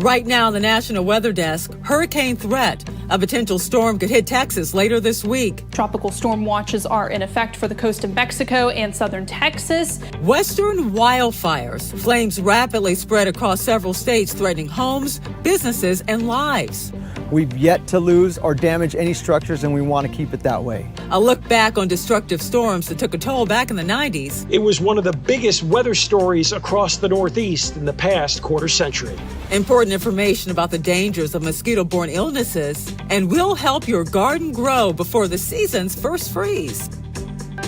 Right now on the National Weather Desk, hurricane threat. A potential storm could hit Texas later this week. Tropical storm watches are in effect for the coast of Mexico and southern Texas. Western wildfires. Flames rapidly spread across several states, threatening homes, businesses, and lives. We've yet to lose or damage any structures, and we want to keep it that way. A look back on destructive storms that took a toll back in the 90s. It was one of the biggest weather stories across the Northeast in the past quarter century. Important information about the dangers of mosquito-borne illnesses, and will help your garden grow before the season's first freeze.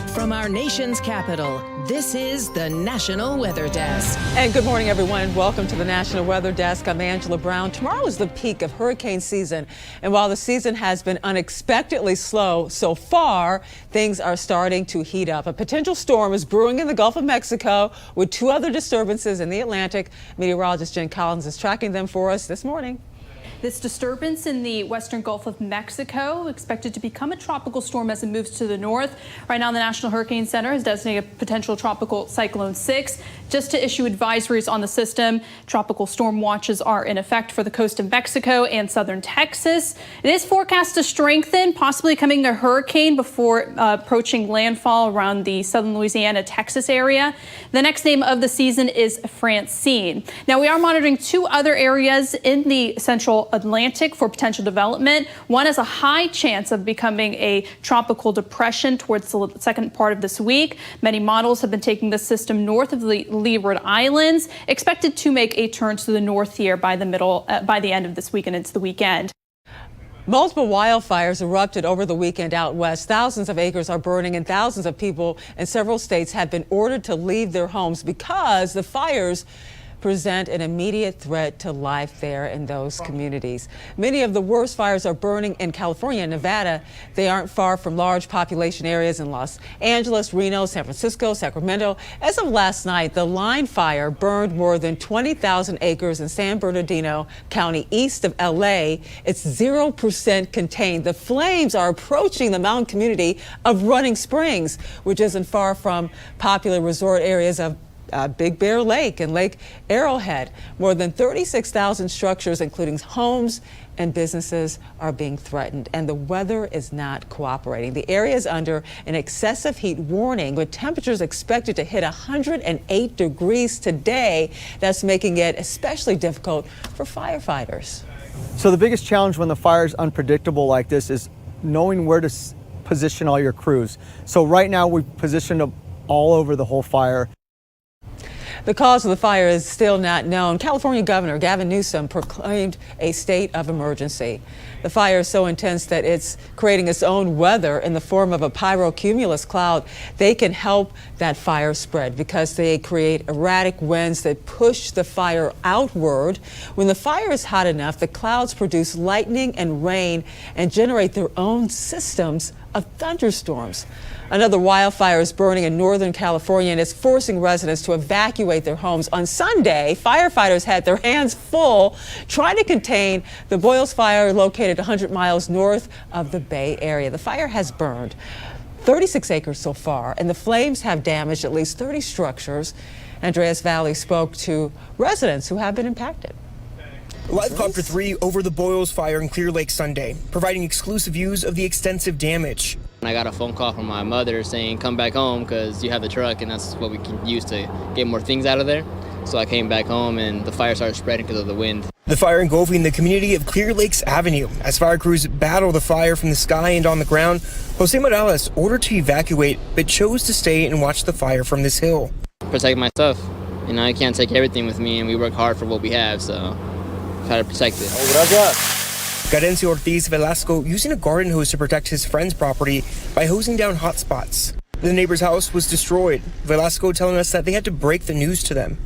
From our nation's capital, this is the National Weather Desk. And good morning, everyone. Welcome to the National Weather Desk. I'm Angela Brown. Tomorrow is the peak of hurricane season. And while the season has been unexpectedly slow so far, things are starting to heat up. A potential storm is brewing in the Gulf of Mexico with two other disturbances in the Atlantic. Meteorologist Jen Collins is tracking them for us this morning. This disturbance in the western Gulf of Mexico expected to become a tropical storm as it moves to the north. Right now, the National Hurricane Center has designated potential tropical cyclone 6 just to issue advisories on the system. Tropical storm watches are in effect for the coast of Mexico and southern Texas. It is forecast to strengthen, possibly becoming a hurricane before approaching landfall around the southern Louisiana, Texas area. The next name of the season is Francine. Now, we are monitoring two other areas in the central Atlantic for potential development. One has a high chance of becoming a tropical depression towards the second part of this week. Many models have been taking the system north of the Leeward Islands, expected to make a turn to the north here by the end of this week and into the weekend. Multiple wildfires erupted over the weekend out west. Thousands of acres are burning and thousands of people in several states have been ordered to leave their homes because the fires present an immediate threat to life there in those communities. Many of the worst fires are burning in California and Nevada. They aren't far from large population areas in Los Angeles, Reno, San Francisco, Sacramento. As of last night, the line fire burned more than 20,000 acres in San Bernardino County east of LA. It's 0% contained. The flames are approaching the mountain community of Running Springs, which isn't far from popular resort areas of Big Bear Lake and Lake Arrowhead. More than 36,000 structures, including homes and businesses, are being threatened, and the weather is not cooperating. The area is under an excessive heat warning with temperatures expected to hit 108 degrees today. That's making it especially difficult for firefighters. So the biggest challenge when the fire is unpredictable like this is knowing where to position all your crews. So right now we've positioned them all over the whole fire. The cause of the fire is still not known. California Governor Gavin Newsom proclaimed a state of emergency. The fire is so intense that it's creating its own weather in the form of a pyrocumulus cloud. They can help that fire spread because they create erratic winds that push the fire outward. When the fire is hot enough, the clouds produce lightning and rain and generate their own systems of thunderstorms. Another wildfire is burning in Northern California and is forcing residents to evacuate their homes. On Sunday, firefighters had their hands full trying to contain the Boyles Fire located 100 miles north of the Bay Area. The fire has burned 36 acres so far, and the flames have damaged at least 30 structures. Andreas Valley spoke to residents who have been impacted. Live Copter 3 over the Boyles Fire in Clear Lake Sunday, providing exclusive views of the extensive damage. I got a phone call from my mother saying, come back home because you have the truck and that's what we can use to get more things out of there. So I came back home and the fire started spreading because of the wind. The fire engulfing the community of Clear Lakes Avenue. As fire crews battle the fire from the sky and on the ground, Jose Morales ordered to evacuate but chose to stay and watch the fire from this hill. Protect my stuff. You know, I can't take everything with me and we work hard for what we have, so try to protect it. Garencio Ortiz Velasco using a garden hose to protect his friend's property by hosing down hot spots. The neighbor's house was destroyed. Velasco telling us that they had to break the news to them.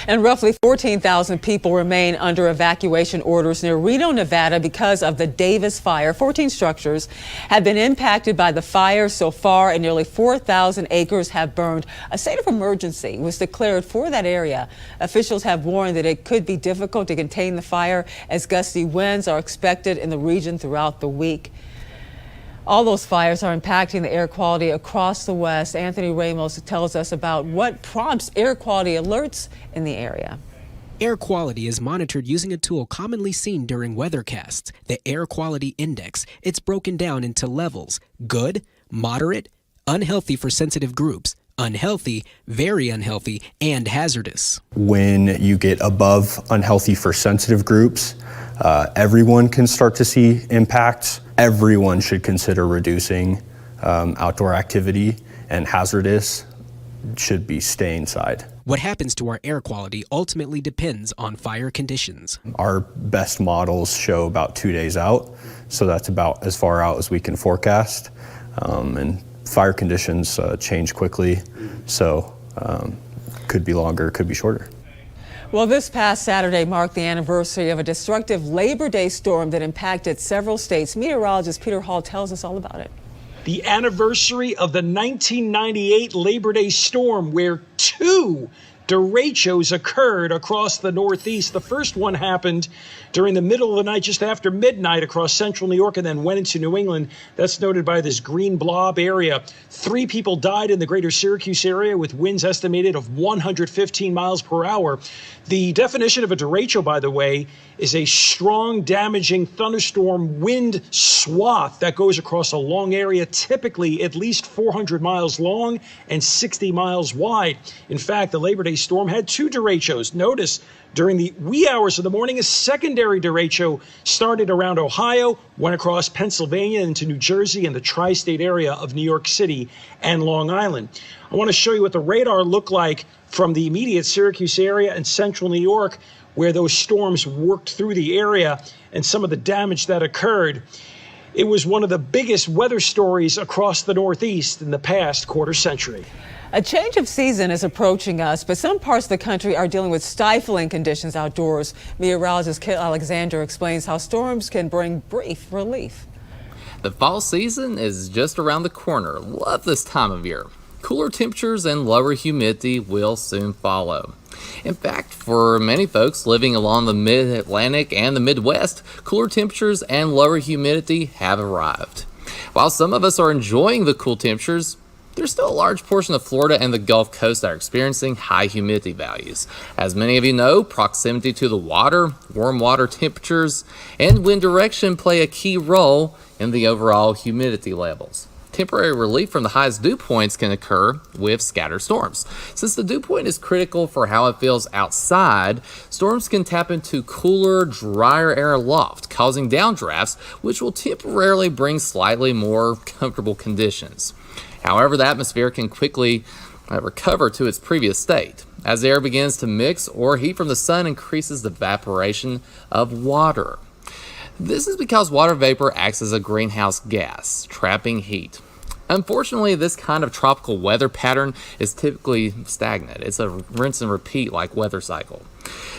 And roughly 14,000 people remain under evacuation orders near Reno, Nevada because of the Davis fire. 14 structures have been impacted by the fire so far, and nearly 4,000 acres have burned. A state of emergency was declared for that area. Officials have warned that it could be difficult to contain the fire as gusty winds are expected in the region throughout the week. All those fires are impacting the air quality across the West. Anthony Ramos tells us about what prompts air quality alerts in the area. Air quality is monitored using a tool commonly seen during weathercasts, the Air Quality Index. It's broken down into levels: good, moderate, unhealthy for sensitive groups, unhealthy, very unhealthy, and hazardous. When you get above unhealthy for sensitive groups, everyone can start to see impacts. Everyone should consider reducing outdoor activity, and hazardous should be stay inside. What happens to our air quality ultimately depends on fire conditions. Our best models show about 2 days out, so that's about as far out as we can forecast. And fire conditions change quickly, so could be longer, could be shorter. Well, this past Saturday marked the anniversary of a destructive Labor Day storm that impacted several states. Meteorologist Peter Hall tells us all about it. The anniversary of the 1998 Labor Day storm, where 2 derechos occurred across the Northeast. The first one happened during the middle of the night, just after midnight, across central New York, and then went into New England. That's noted by this green blob area. 3 people died in the greater Syracuse area, with winds estimated of 115 miles per hour. The definition of a derecho, by the way, is a strong, damaging thunderstorm wind swath that goes across a long area, typically at least 400 miles long and 60 miles wide. In fact, the Labor Day storm had 2 derechos. Notice, during the wee hours of the morning, a secondary derecho started around Ohio, went across Pennsylvania into New Jersey and the tri-state area of New York City and Long Island. I want to show you what the radar looked like from the immediate Syracuse area and central New York, where those storms worked through the area, and some of the damage that occurred. It was one of the biggest weather stories across the Northeast in the past quarter century. A change of season is approaching us, but some parts of the country are dealing with stifling conditions outdoors. Meteorologist Kit Alexander explains how storms can bring brief relief. The fall season is just around the corner. Love this time of year. Cooler temperatures and lower humidity will soon follow. In fact, for many folks living along the mid-Atlantic and the Midwest, cooler temperatures and lower humidity have arrived. While some of us are enjoying the cool temperatures, there's still a large portion of Florida and the Gulf Coast that are experiencing high humidity values. As many of you know, proximity to the water, warm water temperatures, and wind direction play a key role in the overall humidity levels. Temporary relief from the highest dew points can occur with scattered storms. Since the dew point is critical for how it feels outside, storms can tap into cooler, drier air aloft, causing downdrafts, which will temporarily bring slightly more comfortable conditions. However, the atmosphere can quickly recover to its previous state. As the air begins to mix or heat from the sun increases the evaporation of water. This is because water vapor acts as a greenhouse gas, trapping heat. Unfortunately, this kind of tropical weather pattern is typically stagnant. It's a rinse and repeat like weather cycle.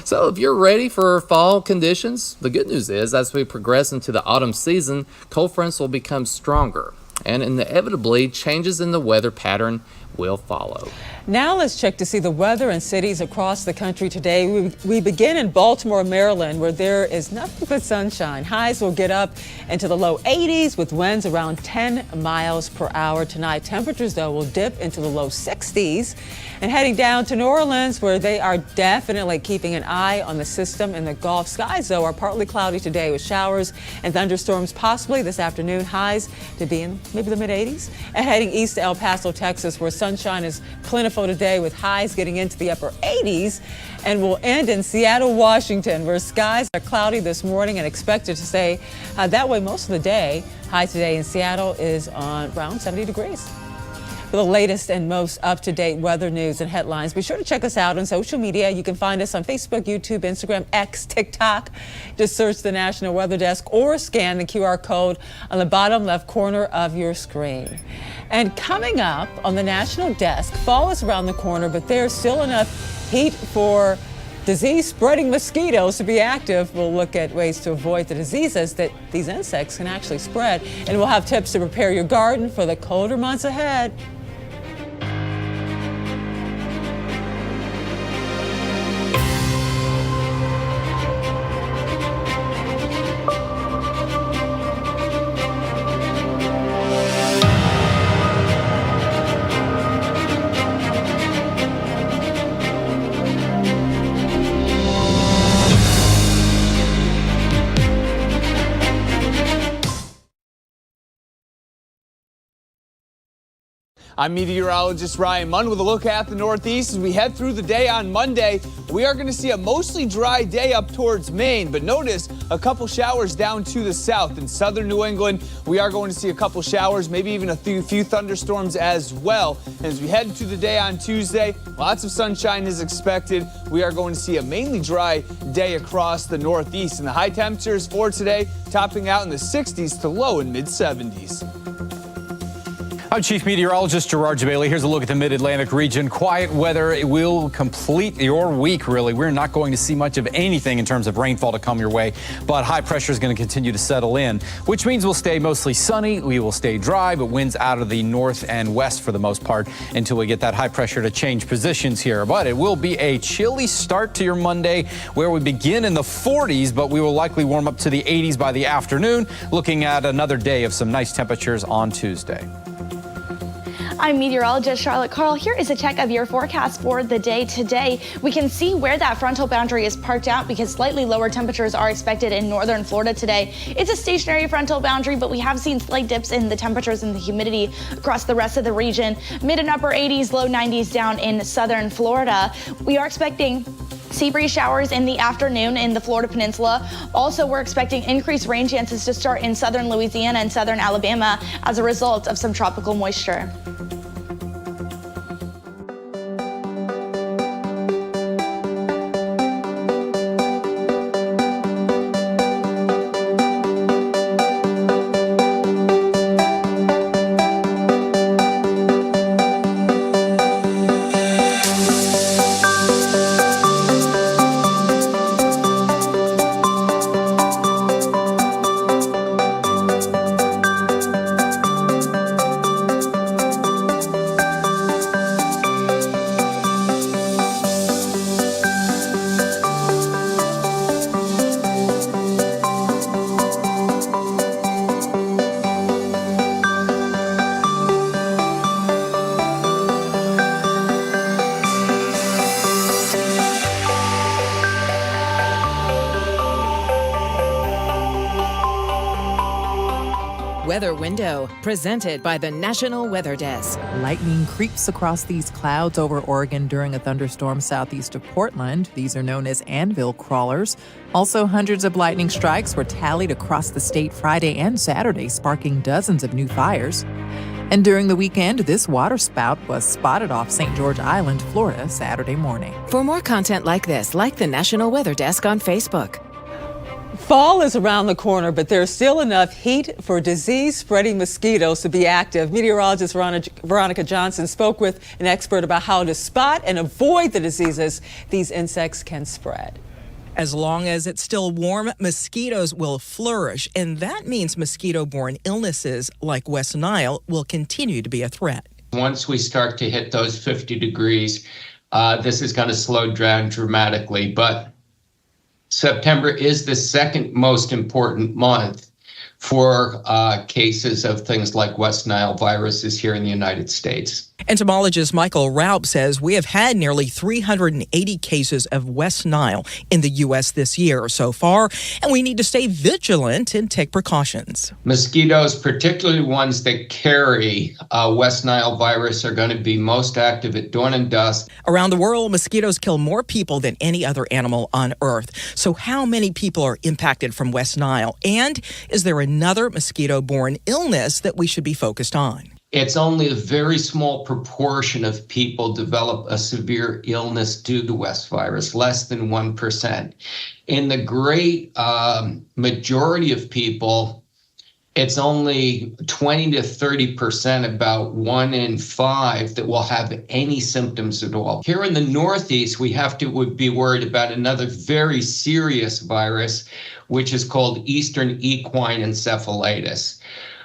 So if you're ready for fall conditions, the good news is as we progress into the autumn season, cold fronts will become stronger, and inevitably changes in the weather pattern will follow. Now let's check to see the weather in cities across the country today. We begin in Baltimore, Maryland, where there is nothing but sunshine. Highs will get up into the low 80s with winds around 10 miles per hour tonight. Temperatures, though, will dip into the low 60s. And heading down to New Orleans, where they are definitely keeping an eye on the system in the Gulf. Skies, though, are partly cloudy today with showers and thunderstorms possibly this afternoon. Highs to be in maybe the mid-80s. And heading east to El Paso, Texas, where sunshine is plentiful today with highs getting into the upper 80s. And we'll end in Seattle, Washington, where skies are cloudy this morning and expected to stay that way most of the day. High today in Seattle is on around 70 degrees. For the latest and most up-to-date weather news and headlines, be sure to check us out on social media. You can find us on Facebook, YouTube, Instagram, X, TikTok. Just search the National Weather Desk or scan the QR code on the bottom left corner of your screen. And coming up on the National Desk, fall is around the corner, but there's still enough heat for disease-spreading mosquitoes to be active. We'll look at ways to avoid the diseases that these insects can actually spread. And we'll have tips to prepare your garden for the colder months ahead. I'm meteorologist Ryan Munn with a look at the Northeast. As we head through the day on Monday, we are going to see a mostly dry day up towards Maine, but notice a couple showers down to the south. In southern New England, we are going to see a couple showers, maybe even a few thunderstorms as well. And as we head into the day on Tuesday, lots of sunshine is expected. We are going to see a mainly dry day across the Northeast, and the high temperatures for today topping out in the 60s to low and mid 70s. I'm Chief Meteorologist Gerard Bailey. Here's a look at the mid-Atlantic region. Quiet weather. It will complete your week, really. We're not going to see much of anything in terms of rainfall to come your way, but high pressure is going to continue to settle in, which means we'll stay mostly sunny. We will stay dry, but winds out of the north and west for the most part until we get that high pressure to change positions here. But it will be a chilly start to your Monday where we begin in the 40s, but we will likely warm up to the 80s by the afternoon, looking at another day of some nice temperatures on Tuesday. I'm meteorologist Charlotte Carl. Here is a check of your forecast for the day today. We can see where that frontal boundary is parked out because slightly lower temperatures are expected in northern Florida today. It's a stationary frontal boundary, but we have seen slight dips in the temperatures and the humidity across the rest of the region. Mid and upper 80s, low 90s down in southern Florida. We are expecting sea breeze showers in the afternoon in the Florida Peninsula. Also, we're expecting increased rain chances to start in southern Louisiana and southern Alabama as a result of some tropical moisture. Weather Window, presented by the National Weather Desk. Lightning creeps across these clouds over Oregon during a thunderstorm southeast of Portland. These are known as anvil crawlers. Also, hundreds of lightning strikes were tallied across the state Friday and Saturday, sparking dozens of new fires. And during the weekend, this waterspout was spotted off St. George Island, Florida, Saturday morning. For more content like this, like the National Weather Desk on Facebook. Fall is around the corner, but there's still enough heat for disease-spreading mosquitoes to be active. Meteorologist Veronica Johnson spoke with an expert about how to spot and avoid the diseases these insects can spread. As long as it's still warm, mosquitoes will flourish, and that means mosquito-borne illnesses like West Nile will continue to be a threat. Once we start to hit those 50 degrees, this is going to slow down dramatically, but September is the second most important month for cases of things like West Nile viruses here in the United States. Entomologist Michael Raup says we have had nearly 380 cases of West Nile in the U.S. this year so far, and we need to stay vigilant and take precautions. Mosquitoes, particularly ones that carry West Nile virus, are going to be most active at dawn and dusk. Around the world, mosquitoes kill more people than any other animal on Earth. So how many people are impacted from West Nile? And is there another mosquito-borne illness that we should be focused on? It's only a very small proportion of people develop a severe illness due to West virus, less than 1%. In the great majority of people, it's only 20 to 30%, about 1 in 5, that will have any symptoms at all. Here in the Northeast, we have to be worried about another very serious virus, which is called Eastern equine encephalitis.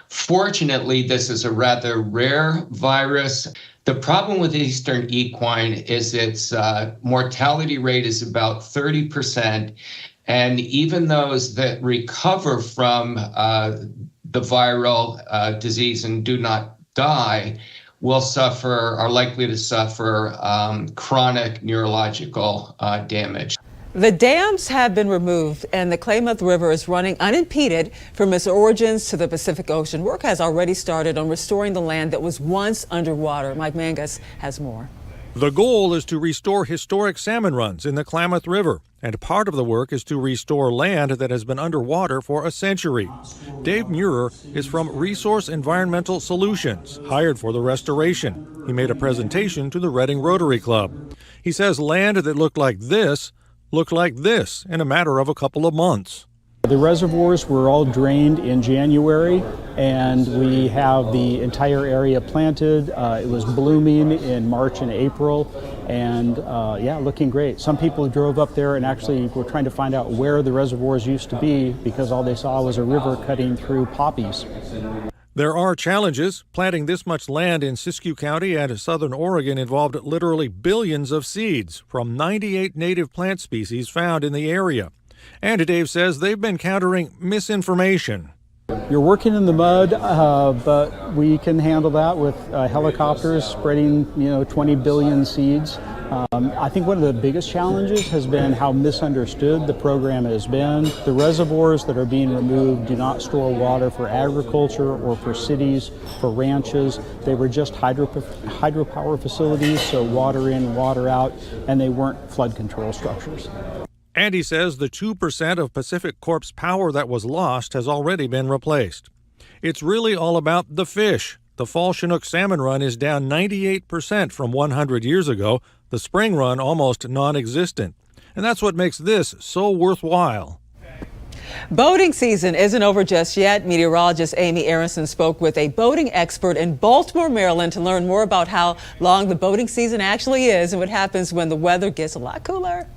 Fortunately, this is a rather rare virus. The problem with Eastern equine is its mortality rate is about 30%. And even those that recover from the viral disease and do not die are likely to suffer chronic neurological damage. The dams have been removed and the Klamath River is running unimpeded from its origins to the Pacific Ocean. Work has already started on restoring the land that was once underwater. Mike Mangus has more. The goal is to restore historic salmon runs in the Klamath River, and part of the work is to restore land that has been underwater for a century. Dave Muir is from Resource Environmental Solutions, hired for the restoration. He made a presentation to the Reading Rotary Club. He says land that looked like this in a matter of a couple of months. The reservoirs were all drained in January, and we have the entire area planted. It was blooming in March and April, and looking great. Some people drove up there and actually were trying to find out where the reservoirs used to be because all they saw was a river cutting through poppies. There are challenges. Planting this much land in Siskiyou County and southern Oregon involved literally billions of seeds from 98 native plant species found in the area. And Dave says they've been countering misinformation. You're working in the mud, but we can handle that with helicopters spreading, 20 billion seeds. I think one of the biggest challenges has been how misunderstood the program has been. The reservoirs that are being removed do not store water for agriculture or for cities, for ranches. They were just hydropower facilities, so water in, water out, and they weren't flood control structures. And he says the 2% of Pacific Corp's power that was lost has already been replaced. It's really all about the fish. The fall Chinook salmon run is down 98% from 100 years ago, the spring run almost non-existent. And that's what makes this so worthwhile. Boating season isn't over just yet. Meteorologist Amy Aronson spoke with a boating expert in Baltimore, Maryland to learn more about how long the boating season actually is and what happens when the weather gets a lot cooler.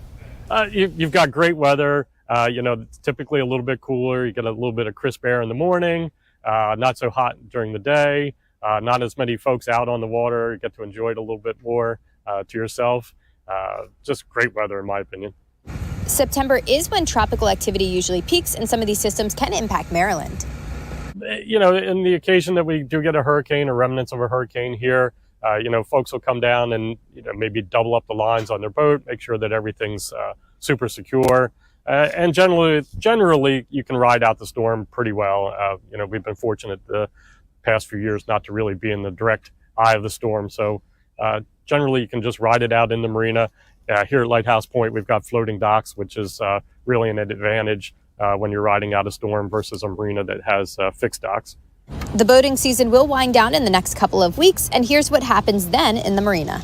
You've got great weather. It's typically a little bit cooler. You get a little bit of crisp air in the morning, not so hot during the day, not as many folks out on the water. You get to enjoy it a little bit more to yourself. Just great weather, in my opinion. September is when tropical activity usually peaks, and some of these systems can impact Maryland. In the occasion that we do get a hurricane or remnants of a hurricane here, folks will come down and maybe double up the lines on their boat, make sure that everything's super secure. And generally, you can ride out the storm pretty well. We've been fortunate the past few years not to really be in the direct eye of the storm. So generally, you can just ride it out in the marina. Here at Lighthouse Point, we've got floating docks, which is really an advantage when you're riding out a storm versus a marina that has fixed docks. The boating season will wind down in the next couple of weeks, and here's what happens then in the marina.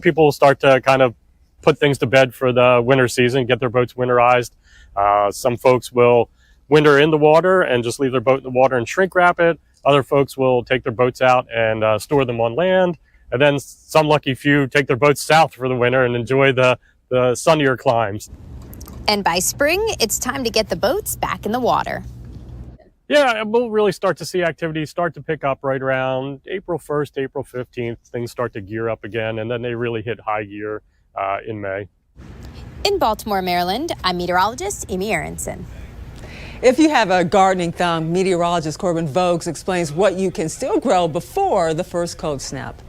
People will start to kind of put things to bed for the winter season, get their boats winterized. Some folks will winter in the water and just leave their boat in the water and shrink wrap it. Other folks will take their boats out and store them on land. And then some lucky few take their boats south for the winter and enjoy the sunnier climes. And by spring, it's time to get the boats back in the water. Yeah, we'll really start to see activity start to pick up right around April 1st, April 15th. Things start to gear up again, and then they really hit high gear in May. In Baltimore, Maryland, I'm meteorologist Amy Aronson. If you have a gardening thumb, meteorologist Corbin Vogels explains what you can still grow before the first cold snap.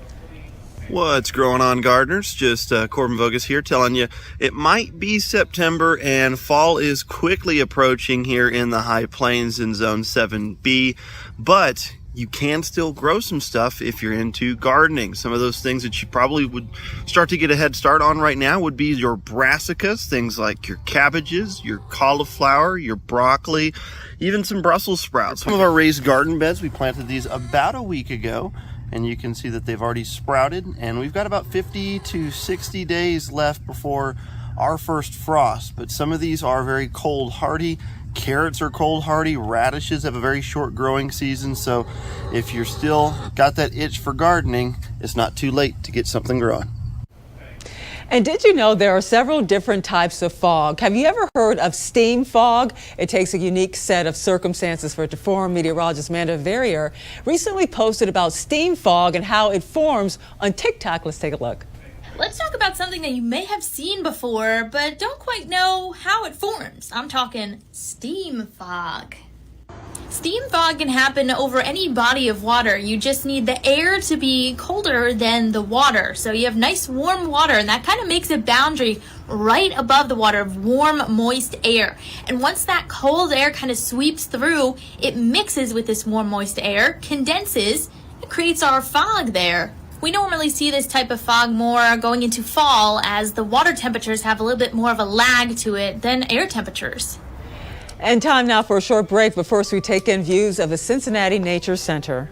What's growing on, gardeners? Just Corbin Vogels here telling you it might be September and fall is quickly approaching here in the high plains in zone 7B, but you can still grow some stuff if you're into gardening. Some of those things that you probably would start to get a head start on right now would be your brassicas, things like your cabbages, your cauliflower, your broccoli, even some Brussels sprouts. Some of our raised garden beds, we planted these about a week ago, and you can see that they've already sprouted, and we've got about 50 to 60 days left before our first frost. But some of these are very cold hardy. Carrots are cold hardy. Radishes have a very short growing season, so if you're still got that itch for gardening, it's not too late to get something growing. And did you know there are several different types of fog? Have you ever heard of steam fog? It takes a unique set of circumstances for it to form. Meteorologist Amanda Verrier recently posted about steam fog and how it forms on TikTok. Let's take a look. Let's talk about something that you may have seen before, but don't quite know how it forms. I'm talking steam fog. Steam fog can happen over any body of water. You just need the air to be colder than the water. So you have nice warm water, and that kind of makes a boundary right above the water of warm, moist air. And once that cold air kind of sweeps through, it mixes with this warm, moist air, condenses, and creates our fog there. We normally see this type of fog more going into fall, as the water temperatures have a little bit more of a lag to it than air temperatures. And time now for a short break, but first we take in views of the Cincinnati Nature Center.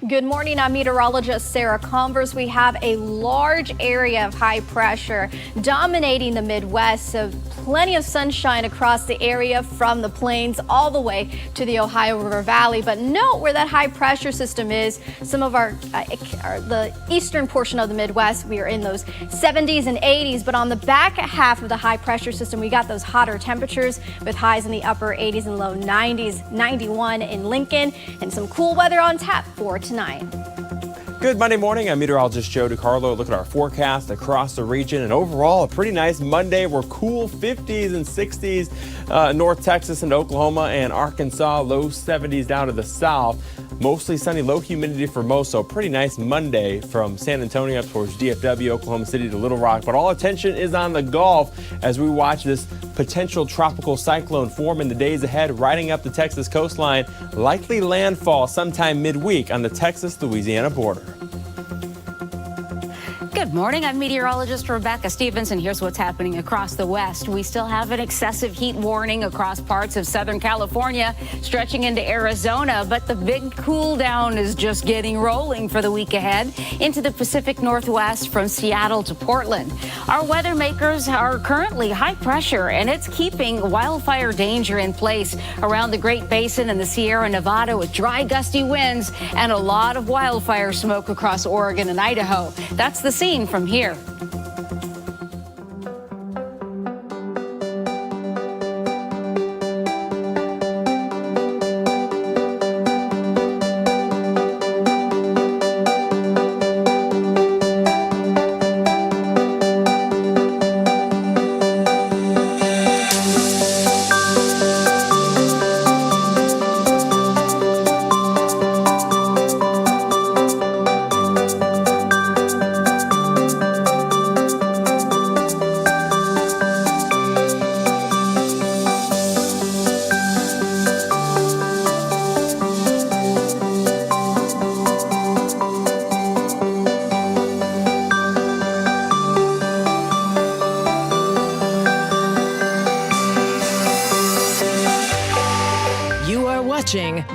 Good morning, I'm meteorologist Sarah Converse. We have a large area of high pressure dominating the Midwest, so plenty of sunshine across the area from the plains all the way to the Ohio River Valley. But note where that high pressure system is. Some of the eastern portion of the Midwest, we are in those 70s and 80s, but on the back half of the high pressure system, we got those hotter temperatures with highs in the upper 80s and low 90s, 91 in Lincoln, and some cool weather on tap for tonight. Good Monday morning. I'm meteorologist Joe DiCarlo. Look at our forecast across the region, and overall a pretty nice Monday. We're cool 50s and 60s, North Texas and Oklahoma and Arkansas, low 70s down to the south. Mostly sunny, low humidity for most, so a pretty nice Monday from San Antonio up towards DFW, Oklahoma City to Little Rock. But all attention is on the Gulf as we watch this potential tropical cyclone form in the days ahead, riding up the Texas coastline, likely landfall sometime midweek on the Texas-Louisiana border. Good morning. I'm meteorologist Rebecca Stevens, and here's what's happening across the West. We still have an excessive heat warning across parts of Southern California, stretching into Arizona, but the big cool down is just getting rolling for the week ahead into the Pacific Northwest from Seattle to Portland. Our weather makers are currently high pressure, and it's keeping wildfire danger in place around the Great Basin and the Sierra Nevada with dry, gusty winds and a lot of wildfire smoke across Oregon and Idaho. That's the scene from here.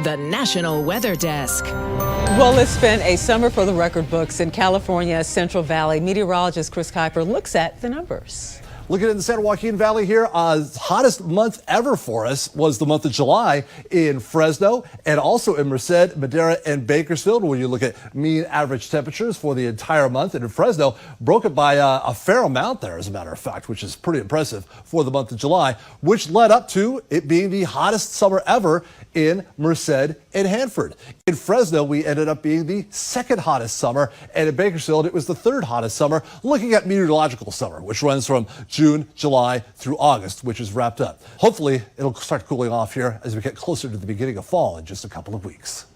The National Weather Desk. Well, it's been a summer for the record books in California's Central Valley. Meteorologist Chris Kuiper looks at the numbers. Looking at the San Joaquin Valley here, hottest month ever for us was the month of July in Fresno and also in Merced, Madera, and Bakersfield, where you look at mean average temperatures for the entire month. And in Fresno, broke it by a fair amount there, as a matter of fact, which is pretty impressive for the month of July, which led up to it being the hottest summer ever in Merced and Hanford. In Fresno, we ended up being the second hottest summer, and in Bakersfield, it was the third hottest summer, looking at meteorological summer, which runs from June, July through August, which is wrapped up. Hopefully, it'll start cooling off here as we get closer to the beginning of fall in just a couple of weeks.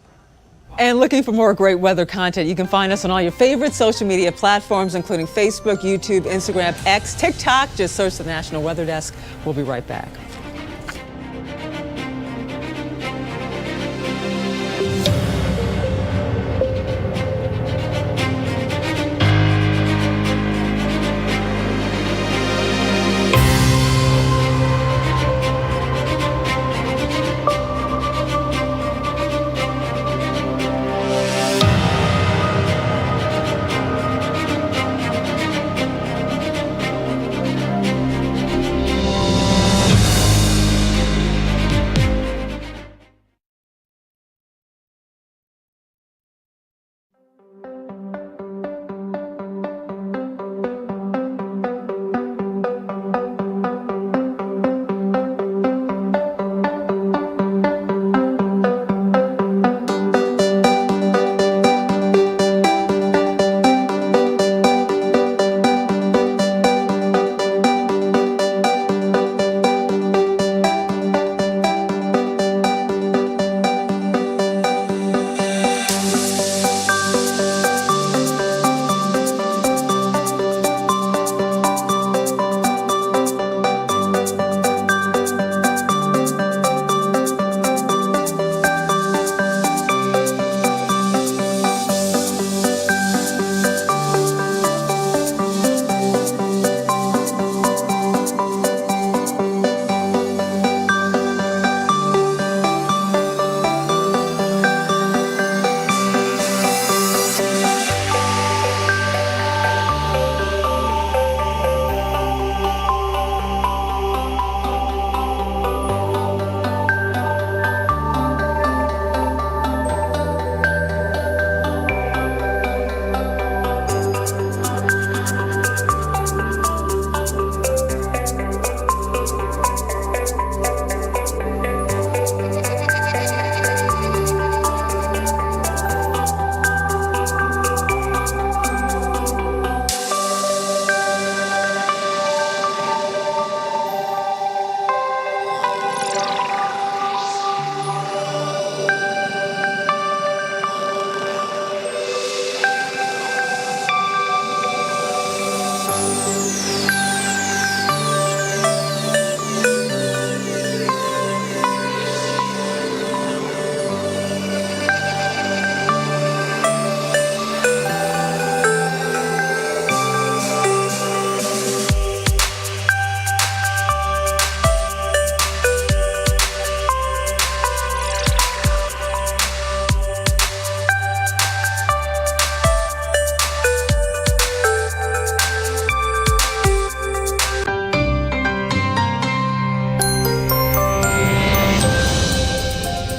And looking for more great weather content, you can find us on all your favorite social media platforms, including Facebook, YouTube, Instagram, X, TikTok. Just search the National Weather Desk. We'll be right back.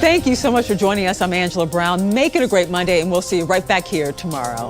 Thank you so much for joining us. I'm Angela Brown. Make it a great Monday, and we'll see you right back here tomorrow.